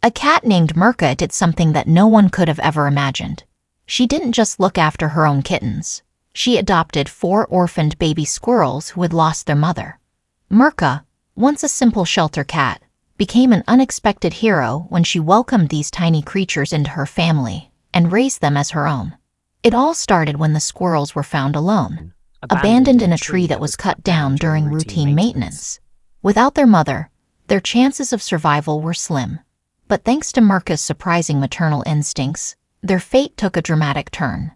A cat named Mirka did something that no one could have ever imagined. She didn't just look after her own kittens. She adopted 4 orphaned baby squirrels who had lost their mother. Mirka, once a simple shelter cat, became an unexpected hero when she welcomed these tiny creatures into her family and raised them as her own. It all started when the squirrels were found alone, abandoned in a tree that was cut down during routine maintenance. Without their mother, their chances of survival were slim. But thanks to Mirka's surprising maternal instincts, their fate took a dramatic turn.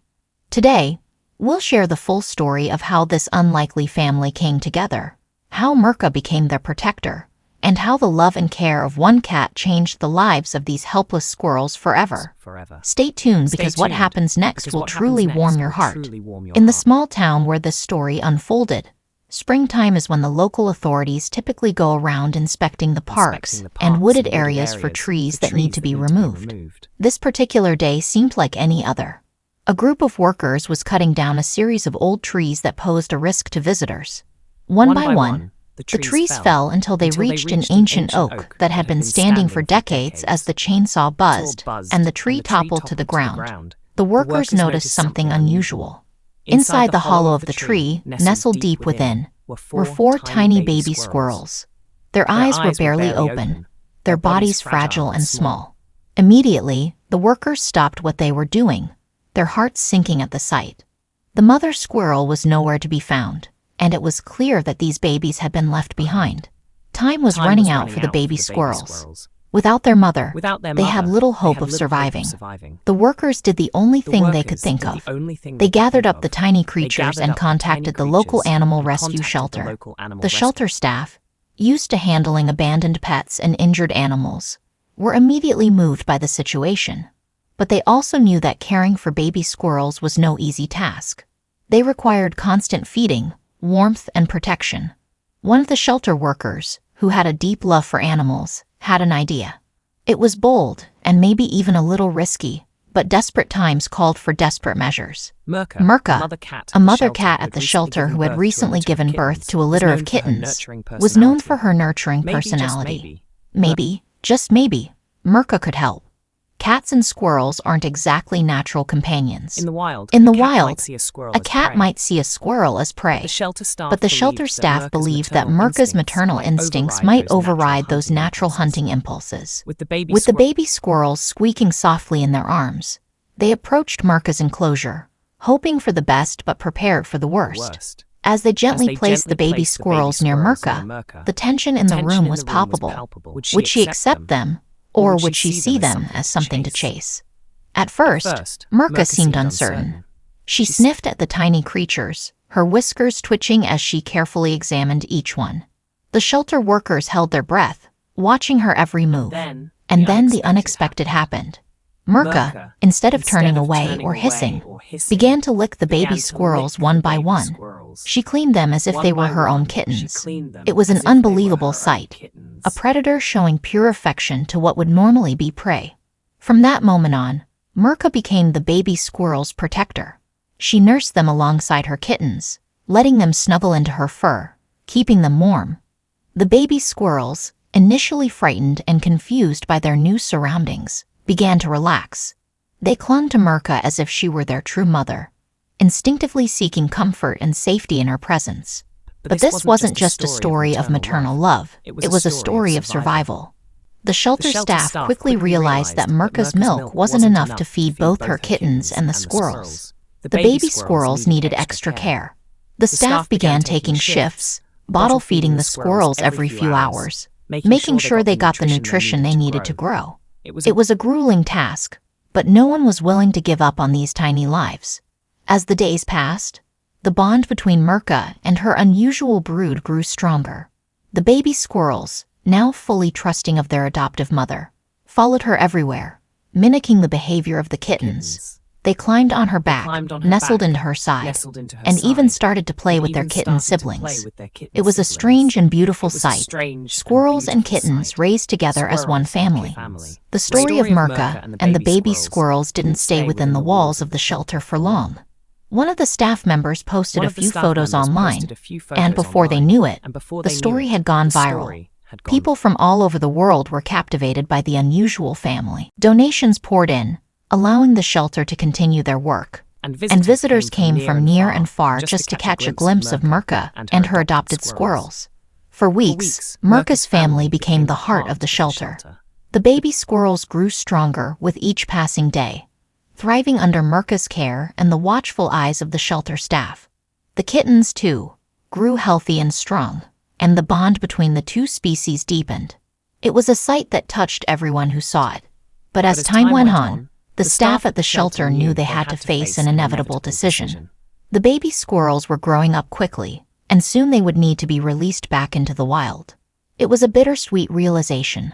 Today, we'll share the full story of how this unlikely family came together, how Mirka became their protector, and how the love and care of one cat changed the lives of these helpless squirrels forever. Stay tuned because what happens next will truly warm your heart. In the small town where this story unfolded, springtime is when the local authorities typically go around inspecting the parks and wooded areas for trees that need to be removed. This particular day seemed like any other. A group of workers was cutting down a series of old trees that posed a risk to visitors. One by one, the trees fell until they reached an ancient oak that had been standing for decades as the chainsaw buzzed and the tree toppled to the ground. The workers noticed something unusual. Inside the hollow of the tree, nestled deep within, were 4 tiny baby squirrels. Their eyes were barely open, their bodies fragile and small. Immediately, the workers stopped what they were doing, their hearts sinking at the sight. The mother squirrel was nowhere to be found, and it was clear that these babies had been left behind. Time was running out for the baby squirrels. Without their mother, they had little hope of surviving. The workers did the only thing they could think of. They gathered up the tiny creatures and contacted the local animal rescue shelter. The shelter staff, used to handling abandoned pets and injured animals, were immediately moved by the situation. But they also knew that caring for baby squirrels was no easy task. They required constant feeding, warmth, and protection. One of the shelter workers, who had a deep love for animals, had an idea. It was bold and maybe even a little risky, but desperate times called for desperate measures. Mirka, a mother cat at the shelter who had recently given birth to a litter of kittens, was known for her nurturing personality. Maybe, just maybe, Mirka could help. Cats and squirrels aren't exactly natural companions. In the wild, a cat might see a squirrel as prey, but the shelter staff believed that Mirka's maternal instincts might override those natural hunting impulses. With the baby squirrels squeaking softly in their arms, they approached Mirka's enclosure, hoping for the best but prepared for the worst. As they gently placed the baby squirrels near Mirka, the tension in the room was palpable. Would she accept them? Or would she see them as something to chase? At first, Mirka seemed uncertain. She sniffed at the tiny creatures, her whiskers twitching as she carefully examined each one. The shelter workers held their breath, watching her every move. And then the unexpected happened. Mirka, instead of turning away or hissing, began to lick the baby squirrels one by one. She cleaned them as if they were her own kittens. It was an unbelievable sight, a predator showing pure affection to what would normally be prey. From that moment on, Mirka became the baby squirrel's protector. She nursed them alongside her kittens, letting them snuggle into her fur, keeping them warm. The baby squirrels, initially frightened and confused by their new surroundings, began to relax. They clung to Mirka as if she were their true mother, instinctively seeking comfort and safety in her presence. But this wasn't just a story of maternal love, it was a story of survival. The shelter staff quickly realized that Mirka's milk wasn't enough to feed both her kittens and the squirrels. The baby squirrels needed extra care. The staff began taking shifts, bottle feeding the squirrels every few hours, making sure they got the nutrition they needed to grow. It was a grueling task, but no one was willing to give up on these tiny lives. As the days passed, the bond between Mirka and her unusual brood grew stronger. The baby squirrels, now fully trusting of their adoptive mother, followed her everywhere, mimicking the behavior of the kittens. They climbed on her back, nestled into her side, and even started to play with their kitten siblings. It was a strange and beautiful sight. Squirrels and kittens raised together as one family. The story of Mirka and the baby squirrels didn't stay within the walls of the shelter for long. One of the staff members posted a few photos online, and before they knew it, the story had gone viral. People from all over the world were captivated by the unusual family. Donations poured in, allowing the shelter to continue their work. And visitors came from near and far just to catch a glimpse of Mirka and her adopted squirrels. For weeks, Mirka's family became the heart of the shelter. The baby squirrels grew stronger with each passing day, thriving under Mirka's care and the watchful eyes of the shelter staff. The kittens, too, grew healthy and strong, and the bond between the two species deepened. It was a sight that touched everyone who saw it. But as time went on, the staff at the shelter knew they had to face an inevitable decision. The baby squirrels were growing up quickly, and soon they would need to be released back into the wild. It was a bittersweet realization.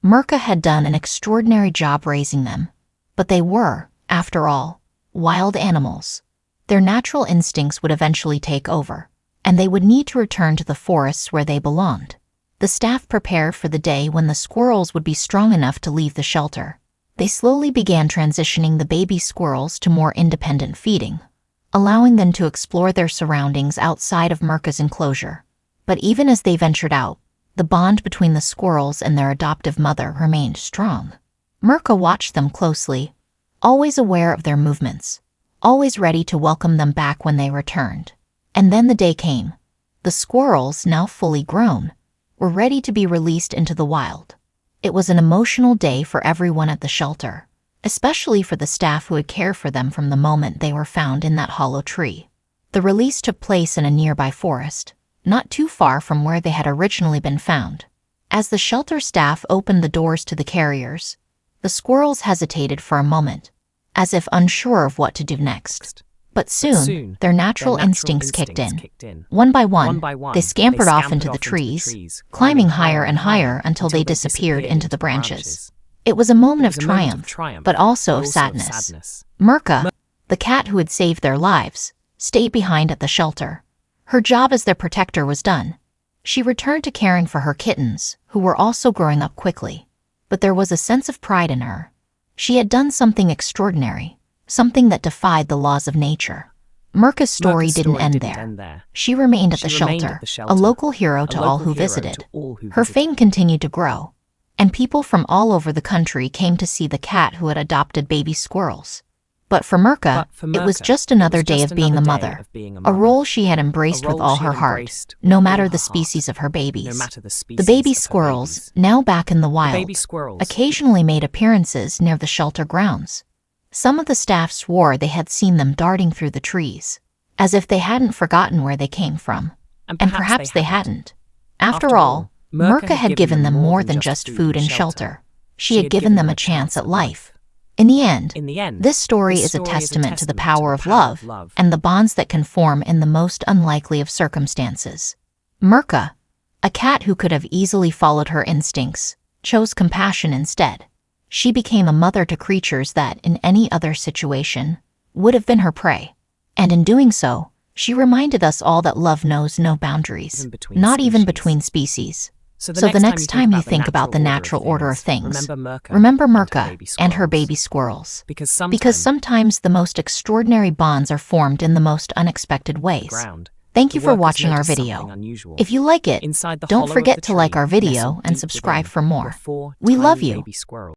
Mirka had done an extraordinary job raising them, but they were, after all, wild animals. Their natural instincts would eventually take over, and they would need to return to the forests where they belonged. The staff prepared for the day when the squirrels would be strong enough to leave the shelter. They slowly began transitioning the baby squirrels to more independent feeding, allowing them to explore their surroundings outside of Mirka's enclosure. But even as they ventured out, the bond between the squirrels and their adoptive mother remained strong. Mirka watched them closely, always aware of their movements, always ready to welcome them back when they returned. And then the day came. The squirrels, now fully grown, were ready to be released into the wild. It was an emotional day for everyone at the shelter, especially for the staff who had cared for them from the moment they were found in that hollow tree. The release took place in a nearby forest, not too far from where they had originally been found. As the shelter staff opened the doors to the carriers, the squirrels hesitated for a moment, as if unsure of what to do next. But soon, their natural instincts kicked in. One by one, they scampered off into the trees, climbing higher and higher until they disappeared into the branches. It was a moment of triumph, but also of sadness. Mirka, the cat who had saved their lives, stayed behind at the shelter. Her job as their protector was done. She returned to caring for her kittens, who were also growing up quickly. But there was a sense of pride in her. She had done something extraordinary, something that defied the laws of nature. Mirka's story didn't end there. She remained at the shelter, a local hero to all who visited. Her fame continued to grow, and people from all over the country came to see the cat who had adopted baby squirrels. But for Mirka, it was just another day of being a mother, a role she had embraced with all her heart, no matter the species of her babies. The baby squirrels, now back in the wild, occasionally made appearances near the shelter grounds. Some of the staff swore they had seen them darting through the trees, as if they hadn't forgotten where they came from. And perhaps they hadn't. After all, Mirka had given them more than just food and shelter. She had given them a chance at life. In the end, this story is a testament to the power of love and the bonds that can form in the most unlikely of circumstances. Mirka, a cat who could have easily followed her instincts, chose compassion instead. She became a mother to creatures that, in any other situation, would have been her prey. And in doing so, she reminded us all that love knows no boundaries, not even between species. So the next time you think about the natural order of things, remember Mirka and her baby squirrels. Because sometimes the most extraordinary bonds are formed in the most unexpected ways. Thank you for watching our video. If you like it, don't forget to like our video and subscribe for more. We love you.